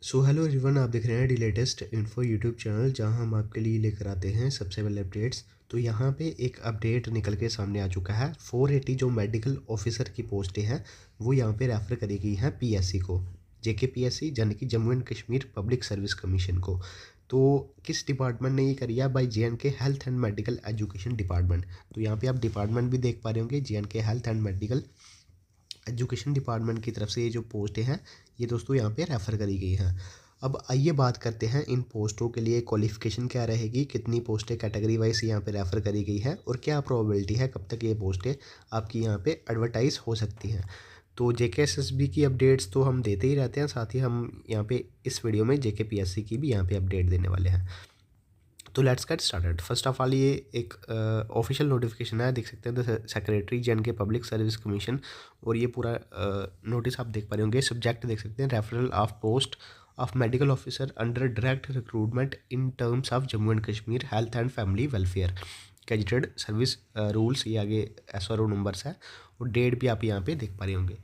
So hello everyone, आप देख रहे हैं D latest info YouTube channel, जहां हम आपके लिए लेकर आते हैं सबसे पहले अपडेट्स। तो यहां पे एक अपडेट निकल के सामने आ चुका है। 480 जो मेडिकल ऑफिसर की पोस्टें हैं वो यहां पे रेफ़र करी गई हैं पीएससी को, जेकेपीएससी यानी कि Jammu and Kashmir public service commission को। तो किस डिपार्टमेंट ने ये करी है? By J&K health and medical education department. तो यहाँ पे आप डिपार्टमेंट भी देख पा रहे होंगे, J&K health and medical education department की तरफ से ये जो पोस्टें हैं ये दोस्तों यहाँ पे रेफ़र करी गई हैं। अब आइए बात करते हैं इन पोस्टों के लिए क्वालिफ़िकेशन क्या रहेगी, कितनी पोस्टें कैटेगरी वाइज यहाँ पे रेफ़र करी गई है और क्या प्रोबेबिलिटी है कब तक ये पोस्टें आपकी यहाँ पे एडवर्टाइज़ हो सकती हैं। तो जेकेएसएसबी की अपडेट्स तो हम देते ही रहते हैं, साथ ही हम यहाँ पे इस वीडियो में जेकेपीएससी की भी यहाँ पे अपडेट देने वाले हैं। तो let's get started. First of all ये एक ऑफिशियल नोटिफिकेशन है, देख सकते हैं the secretary J&K public service commission. और ये पूरा नोटिस आप देख पा रहे होंगे। सब्जेक्ट देख सकते हैं, referral of post of medical officer under direct recruitment in terms of Jammu and Kashmir health and family welfare gazetted service rules. ये आगे एसआरओ नंबर्स है और डेट भी आप यहाँ पे देख पा रहे होंगे।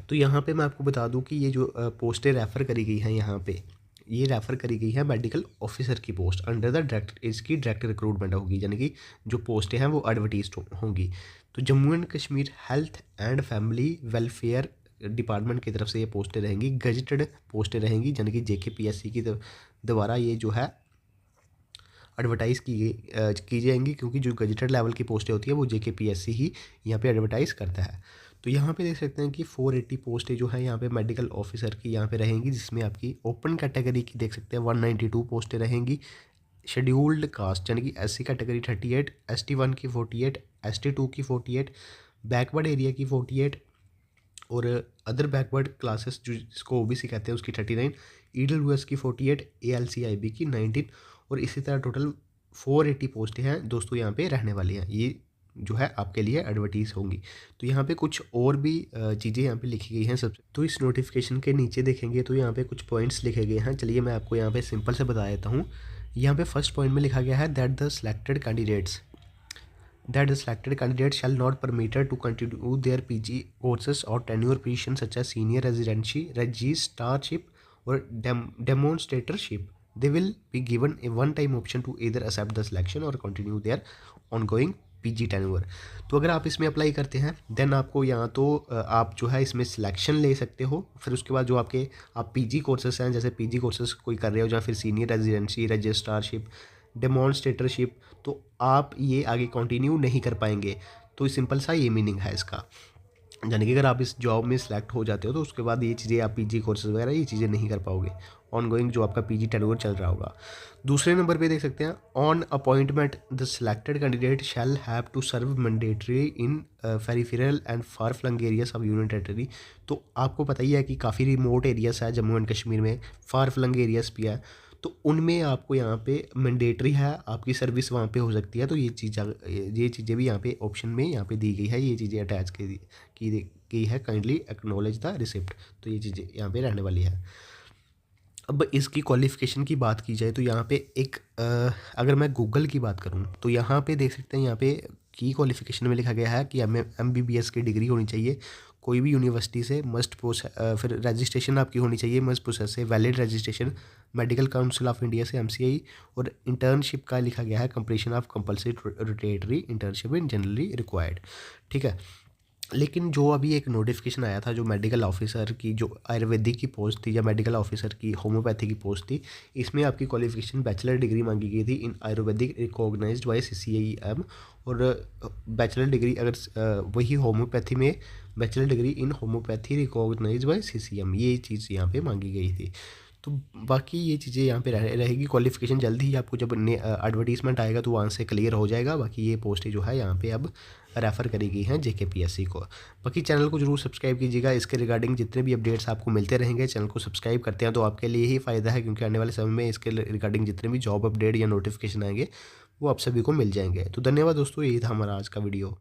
तो यहाँ पे मैं आपको बता दूँ कि ये जो पोस्टें रेफ़र करी गई हैं यहाँ पे, ये रेफ़र करी गई है मेडिकल ऑफिसर की पोस्ट अंडर द डायरेक्ट, इसकी डायरेक्ट रिक्रूटमेंट होगी, यानी कि जो पोस्टें हैं वो एडवर्टीज होंगी। तो Jammu and Kashmir health and family welfare department की तरफ से ये पोस्टें रहेंगी, गजेटेड पोस्टें रहेंगी, यानी कि जेकेपीएससी की द्वारा ये जो है एडवर्टाइज़ की जाएंगी, क्योंकि जो गजेटेड लेवल की पोस्टें होती है वो जेकेपीएससी ही यहाँ पे एडवर्टाइज़ करता है। तो यहाँ पे देख सकते हैं कि 480 पोस्टें जो हैं यहाँ पे मेडिकल ऑफिसर की यहाँ पे रहेंगी, जिसमें आपकी ओपन कैटेगरी की देख सकते हैं 192 पोस्टें रहेंगी। शेड्यूल्ड कास्ट यानी कि एससी कैटेगरी 38, एसटी 1 की 48, एसटी 2 की 48, बैकवर्ड एरिया की 48 और अदर बैकवर्ड क्लासेस जो जिसको ओबीसी कहते हैं उसकी 39, ईडब्ल्यूएस की 48, एएलसीआईबी की 19 और इसी तरह टोटल 480 पोस्टें हैं दोस्तों यहाँ पे रहने वाली हैं। ये जो है आपके लिए एडवर्टीज़ होंगी। तो यहाँ पे कुछ और भी चीज़ें यहाँ पे लिखी गई हैं सबसे। तो इस नोटिफिकेशन के नीचे देखेंगे तो यहाँ पे कुछ पॉइंट्स लिखे गए हैं। चलिए मैं आपको यहाँ पे सिंपल से बता देता हूँ। यहाँ पे फर्स्ट पॉइंट में लिखा गया है that the selected candidates shall not permitted to continue their PG courses or tenure positions such as senior residency, registrarship or demonstratorship. They will be given a one-time option to either accept the selection or continue their ongoing PG tenure. तो अगर आप इसमें apply करते हैं then आपको यहाँ तो आप जो है इसमें सिलेक्शन ले सकते हो। फिर उसके बाद जो आपके आप पीजी कोर्सेस हैं, जैसे पीजी कोर्सेस कोई कर रहे हो या फिर सीनियर रेजिडेंसी, रजिस्ट्रारशिप, डेमॉन्स्ट्रेटरशिप, तो आप ये आगे कंटिन्यू नहीं कर पाएंगे। तो सिंपल सा ये मीनिंग है इसका, यानी कि अगर आप इस जॉब में सिलेक्ट हो जाते हो तो उसके बाद ये चीज़ें आप पीजी कोर्सेज वगैरह ये चीज़ें नहीं कर पाओगे, ऑनगोइंग जो आपका पीजी टेन्योर चल रहा होगा। दूसरे नंबर पे देख सकते हैं on appointment the selected candidate shall have to serve mandatory in peripheral and far flung areas of union territory. तो आपको पता ही है कि काफ़ी रिमोट एरियाज है जम्मू एंड कश्मीर में, फार फ्लंग एरियाज भी है, तो उनमें आपको यहाँ पे मैंडेटरी है, आपकी सर्विस वहाँ पे हो सकती है। तो ये चीज़ें भी यहाँ पे ऑप्शन में यहाँ पे दी गई है, ये चीज़ें अटैच की है, काइंडली एक्नॉलेज द रिसिप्ट। तो ये चीज़ें यहाँ पे रहने वाली है। अब इसकी क्वालिफ़िकेशन की बात की जाए तो यहाँ पे एक अगर मैं गूगल की बात करूँ तो यहाँ पे देख सकते हैं, यहाँ पे की क्वालिफ़िकेशन में लिखा गया है कि एमबीबीएस की डिग्री होनी चाहिए कोई भी यूनिवर्सिटी से, मस्ट फिर रजिस्ट्रेशन आपकी होनी चाहिए, मस्ट प्रोसेस से valid registration medical council of India से एमसीआई, और इंटर्नशिप का लिखा गया है completion of compulsory rotatory internship in generally required. ठीक है। लेकिन जो अभी एक नोटिफिकेशन आया था जो मेडिकल ऑफिसर की जो आयुर्वेदिक की पोस्ट थी या मेडिकल ऑफिसर की होम्योपैथी की पोस्ट थी, इसमें आपकी क्वालिफिकेशन बैचलर डिग्री मांगी गई थी in Ayurvedic recognised by CCIM, और बैचलर डिग्री अगर वही होम्योपैथी में bachelor degree in homeopathy recognised by CCM, ये चीज़ यहाँ पे मांगी गई थी। तो बाकी ये चीज़ें यहाँ पे रहेगी। क्वालिफिकेशन जल्दी ही आपको जब एडवर्टीजमेंट आएगा तो वहाँ से क्लियर हो जाएगा। बाकी ये पोस्टें जो है यहाँ पे अब रेफ़र करी गई हैं जेकेपीएससी को। बाकी चैनल को जरूर सब्सक्राइब कीजिएगा, इसके रिगार्डिंग जितने भी अपडेट्स आपको मिलते रहेंगे चैनल को सब्सक्राइब करते हैं तो आपके लिए ही फ़ायदा है, क्योंकि आने वाले समय में इसके रिगार्डिंग जितने भी जॉब अपडेट या नोटिफिकेशन आएंगे वो आप सभी को मिल जाएंगे। तो धन्यवाद दोस्तों, यही था हमारा आज का वीडियो।